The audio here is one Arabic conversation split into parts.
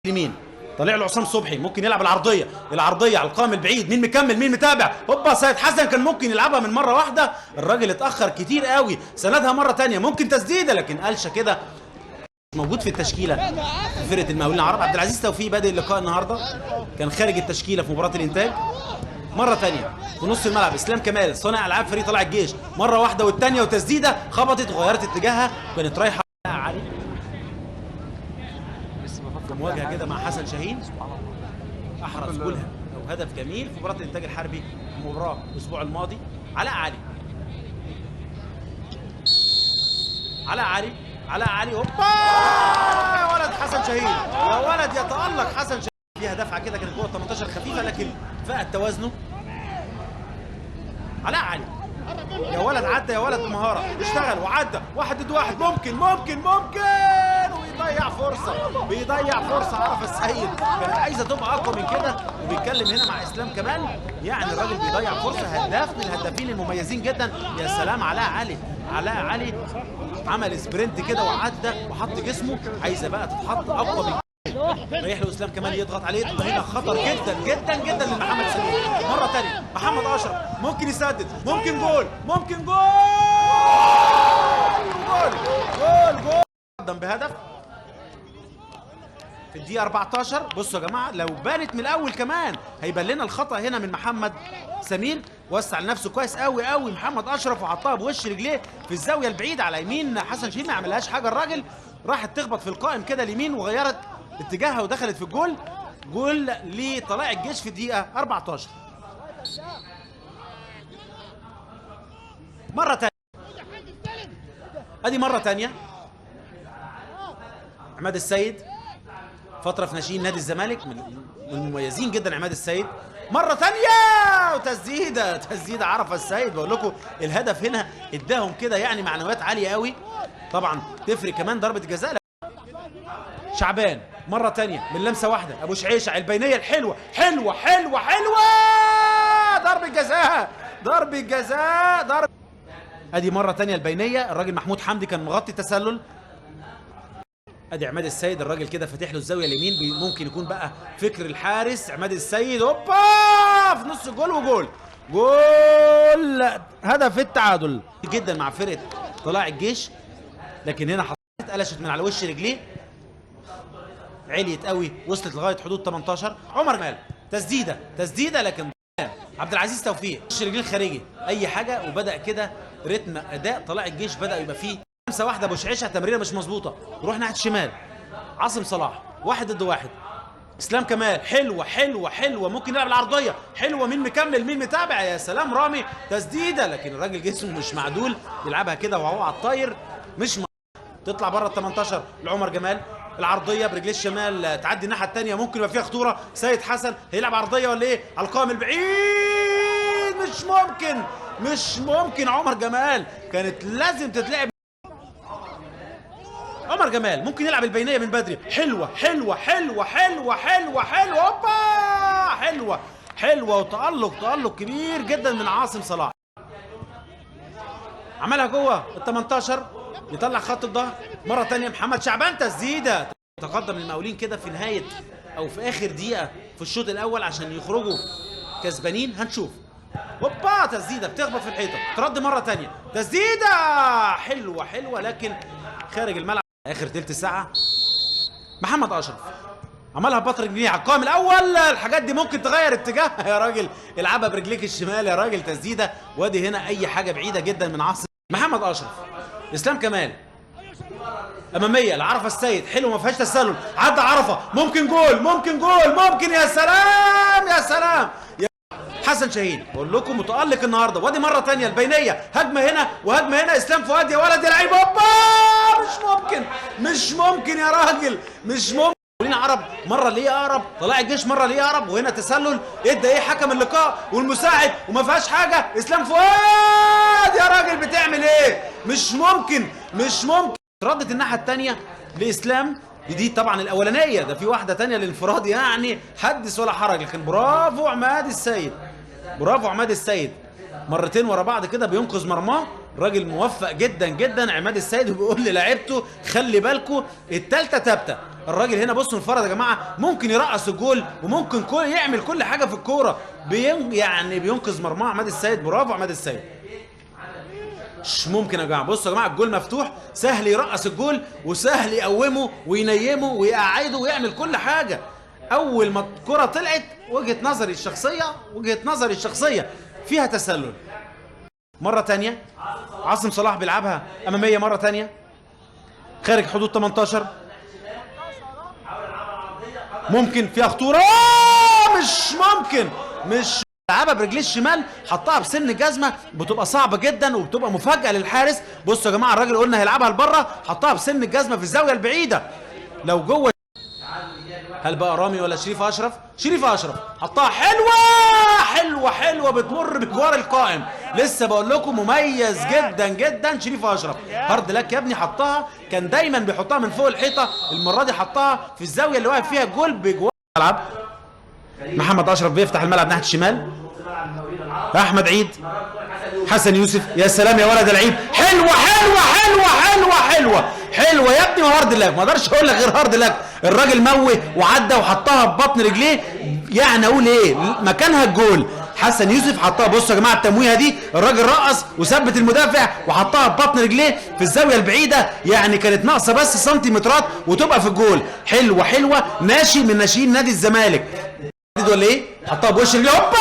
اليمين طالع له عصام صبحي، ممكن يلعب العرضيه على القائم البعيد. مين مكمل مين متابع؟ هوبا سيد حسن كان ممكن يلعبها من مره واحده، الراجل اتاخر كتير قوي، سندها مره ثانيه ممكن تسديده لكن قلشه كده موجود في التشكيله. فرقه المقاولين العرب عبد العزيز توفيق بادئ اللقاء النهارده، كان خارج التشكيله في مباراه الانتاج. مره ثانيه في نص الملعب اسلام كمال صانع العاب فريق طلائع الجيش، مره واحده والثانيه وتسديده خبطت وغيرت اتجاهها وكانت رايحه علي في مواجهه كده مع حسن شاهين، احرز جولها او هدف جميل في مباراه الانتاج الحربي المباراه الاسبوع الماضي. علاء علي هوبا يا ولد حسن شاهين، يا ولد يتألق حسن شاهين، فيها دفعه كده كانت جوه 18 خفيفه لكن فقد توازنه. علاء علي يا ولد عدى يا ولد بمهاره، اشتغل وعدى واحد ضد واحد، ممكن ويضيع فرصه عرف السيد، كانت عايزه تبقى اقوى من كده. وبيتكلم هنا مع اسلام كمال، يعني الراجل بيضيع فرصه، هداف من الهدافين المميزين جدا. يا سلام علاء علي عمل سبرنت كده وعدى وحط جسمه، عايزه بقى تتحط اقوى من رايح له اسلام كمال يضغط عليه، هنا خطر جدا جدا جدا لمحمد سمير. مره ثانيه محمد اشرف ممكن يسدد، ممكن جول قدم بهدف في الدقيقه 14. بصوا يا جماعه لو بانت من الاول كمان هيبان لنا الخطا هنا من محمد سمير، وسع لنفسه كويس قوي محمد اشرف وحطها بوش رجليه في الزاويه البعيده على يمين حسن شاهين، ما عملهاش حاجه الراجل، راحت تخبط في القائم كده اليمين وغيرت اتجاهها ودخلت في الجول. جول لطلائع الجيش في الدقيقه 14. مره ثانيه ادي مره ثانيه عماد السيد، فتره في ناشئين نادي الزمالك من المميزين جدا عماد السيد، مره ثانيه وتسديده عرف السيد. بقول لكم الهدف هنا اداهم كده يعني معنويات عاليه قوي، طبعا تفرق كمان ضربه الجزاء. شعبان مره ثانيه من لمسه واحده، ابو شعيشه البينيه الحلوه ضربه جزاء ادي مره ثانيه البينيه، الراجل محمود حمدي كان مغطي التسلل. ادي عماد السيد الراجل كده فاتح له الزاويه اليمين، ممكن يكون بقى فكر الحارس عماد السيد، هوبا في نص الجول جول هدف التعادل جدا مع فرقه طلائع الجيش. لكن هنا قلشت من على وش رجليه، عليت قوي وصلت لغايه حدود 18. عمر جمال تسديده لكن عبد العزيز توفيق وش رجليه الخارجي اي حاجه، وبدا كده رتم اداء طلائع الجيش بدا يبقى فيه لمسه واحده. ابو شعيشه تمريره مش مظبوطه، روح ناحيه الشمال، عاصم صلاح واحد ضد واحد، اسلام كمال حلوه ممكن يلعب العرضيه حلوه، مين مكمل مين متابع؟ يا سلام رامي تسديده لكن الراجل جسمه مش معدول، يلعبها كده وهو على الطاير مش تطلع بره ال 18 لعمر جمال. العرضيه برجليه الشمال تعدي الناحيه الثانيه، ممكن يبقى فيها خطوره. سيد حسن هيلعب عرضيه ولا ايه؟ على القائم البعيد مش ممكن عمر جمال كانت لازم تتلعب. عمر جمال ممكن يلعب البينيه من بدري، حلوه هوبا حلوه وتألق كبير جدا من عاصم صلاح، عملها جوه ال 18 يطلع خط الظهر. مره ثانيه محمد شعبان تسديده، تقدم المقاولين كده في نهايه او في اخر دقيقه في الشوط الاول عشان يخرجوا كسبانين. هنشوف هوبا تسديده بتخبط في الحيطه، ترد مره ثانيه تسديده حلوه لكن خارج الملعب. اخر ثلث ساعه محمد اشرف عملها ببطر جنيه على القائم الاول، الحاجات دي ممكن تغير اتجاهها يا راجل، العبها برجليك الشمال يا راجل تسديده. وادي هنا اي حاجه بعيده جدا من عاصم. محمد اشرف اسلام كمال اماميه لعرفه السيد، حلو ما فيهاش تسلل، عدى عرفه ممكن جول يا سلام يا حسن شاهين. بقول لكم متألق النهارده. وادي مره ثانيه البينيه، هجمه هنا وهجمه هنا، اسلام فؤاد يا ولد يا لعيب، هوبا مش ممكن يا راجل مش ممكن. عرب مره ليه اقرب، طلائع الجيش مره ليه اقرب، وهنا تسلل ادى ايه حكم اللقاء والمساعد وما فيهاش حاجه. اسلام فؤاد يا راجل بتعمل ايه؟ مش ممكن ردت الناحيه الثانيه لاسلام دي طبعا الاولانيه، ده في واحده ثانيه للانفراد يعني حدث ولا حرج. لكن برافو عماد السيد مرتين ورا بعض كده بينقذ مرماه. راجل موفق جدا جدا عماد السيد، وبيقول للاعيبته خلي بالكم التالتة ثابته. الراجل هنا بصوا انفرد يا جماعه، ممكن يرقص الجول وممكن يعمل كل حاجه في الكوره، يعني بينقذ مرمى عماد السيد. برافو عماد السيد. مش ممكن يا جماعه. بصوا يا جماعه الجول مفتوح، سهل يرقص الجول وسهل يقومه وينيمه ويقعده ويعمل كل حاجه. اول ما الكره طلعت وجهه نظري الشخصيه فيها تسلل. مره ثانيه عاصم صلاح بيلعبها اماميه مره ثانيه خارج حدود 18، ممكن فيها خطوره. مش لعبها برجليه الشمال، حطها بسن الجزمه، بتبقى صعبه جدا وبتبقى مفاجاه للحارس. بصوا يا جماعه الراجل قلنا هيلعبها لبره، حطها بسن الجزمه في الزاويه البعيده. لو جوه هل بقى رامي ولا شريف اشرف؟ شريف اشرف حطها حلوه بتمر بجوار القائم. لسه بقول لكم مميز جدا جدا شريف اشرف. هارد لك يا ابني. حطها، كان دايما بيحطها من فوق الحيطه، المره دي حطها في الزاويه اللي واقف فيها الجول بجوار الملعب. محمد اشرف بيفتح الملعب ناحيه الشمال، احمد عيد، حسن يوسف. يا سلام يا ولد العيب، حلوه يا ابني. وهارد لك، ما اقدرش اقول لك غير هارد لك. الراجل موه وعدى وحطها ببطن رجليه، يعني اقول ايه مكانها الجول. حسن يوسف حطها. بصوا يا جماعه التمويهه دي، الراجل رقص وثبت المدافع وحطها ببطن رجليه في الزاويه البعيده، يعني كانت ناقصه بس سنتيمترات وتبقى في الجول. حلوه ناشي من ناشئين نادي الزمالك ولا ايه؟ حطها بوش رجليه، هوبا،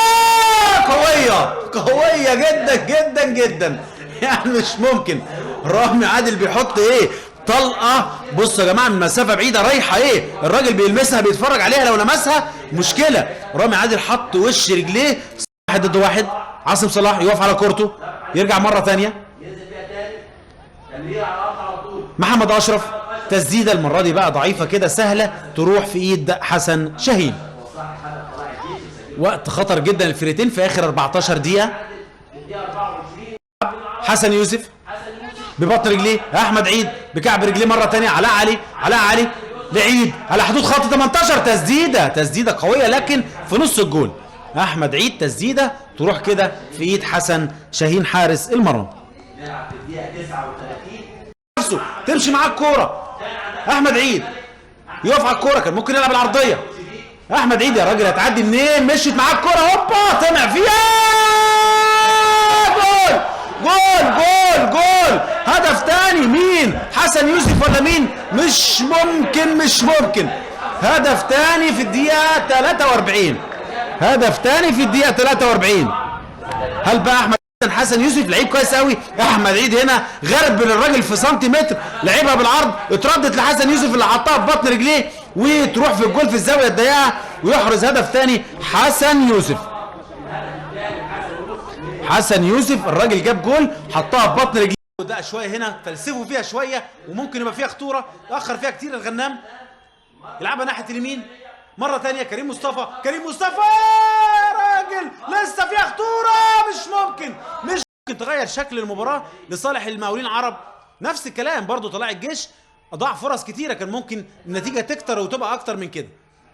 قويه جدا يعني مش ممكن. رامي عادل بيحط ايه طلقه. بصوا يا جماعه من مسافه بعيده رايحه ايه، الراجل بيلمسها بيتفرج عليها، لو لمسها مشكله. رامي عادل حط وش رجليه، واحد ضد واحد. عاصم صلاح يقف على كورته، يرجع مره ثانيه. محمد اشرف تسديده المره دي بقى ضعيفه كده سهله تروح في ايد حسن شاهين. وقت خطر جدا الفريقين في اخر 14 دقيقه. حسن يوسف ببطن رجليه، احمد عيد بكعب رجليه مره ثانيه، علاء علي لعيد على حدود خط 18. تسديده قويه لكن في نص الجول. احمد عيد تسديده تروح كده في ايد حسن شاهين حارس المرمى. نفسه تمشي معاه الكوره، احمد عيد يقف على الكوره، كان ممكن يلعب العرضيه. احمد عيد يا راجل هتعدي منين؟ مشيت معاه الكوره، هوبا طمع فيها، جول. هدف تاني. مين؟ حسن يوسف ولا مين؟ مش ممكن. هدف تاني في الدقيقه 43. هل بقى احمد حسن يوسف لعيب كويس قوي. احمد عيد هنا غرب الراجل في سنتيمتر، لعبها بالعرض، اتردت لحسن يوسف اللي حطها ببطن رجليه وتروح في الجول في الزاويه الضيقه ويحرز هدف ثاني. حسن يوسف الراجل جاب جول حطها ببطن رجليه. ده شويه هنا فلسفوا فيها شويه وممكن يبقى فيها خطوره، تاخر فيها كتير الغنام. يلعبها ناحيه اليمين مره ثانيه. كريم مصطفى يا راجل لسه فيها خطوره. مش ممكن تغير شكل المباراه لصالح المقاولين العرب. نفس الكلام برضو طلائع الجيش اضاع فرص كتيره، كان ممكن النتيجه تكتر وتبقى اكتر من كده.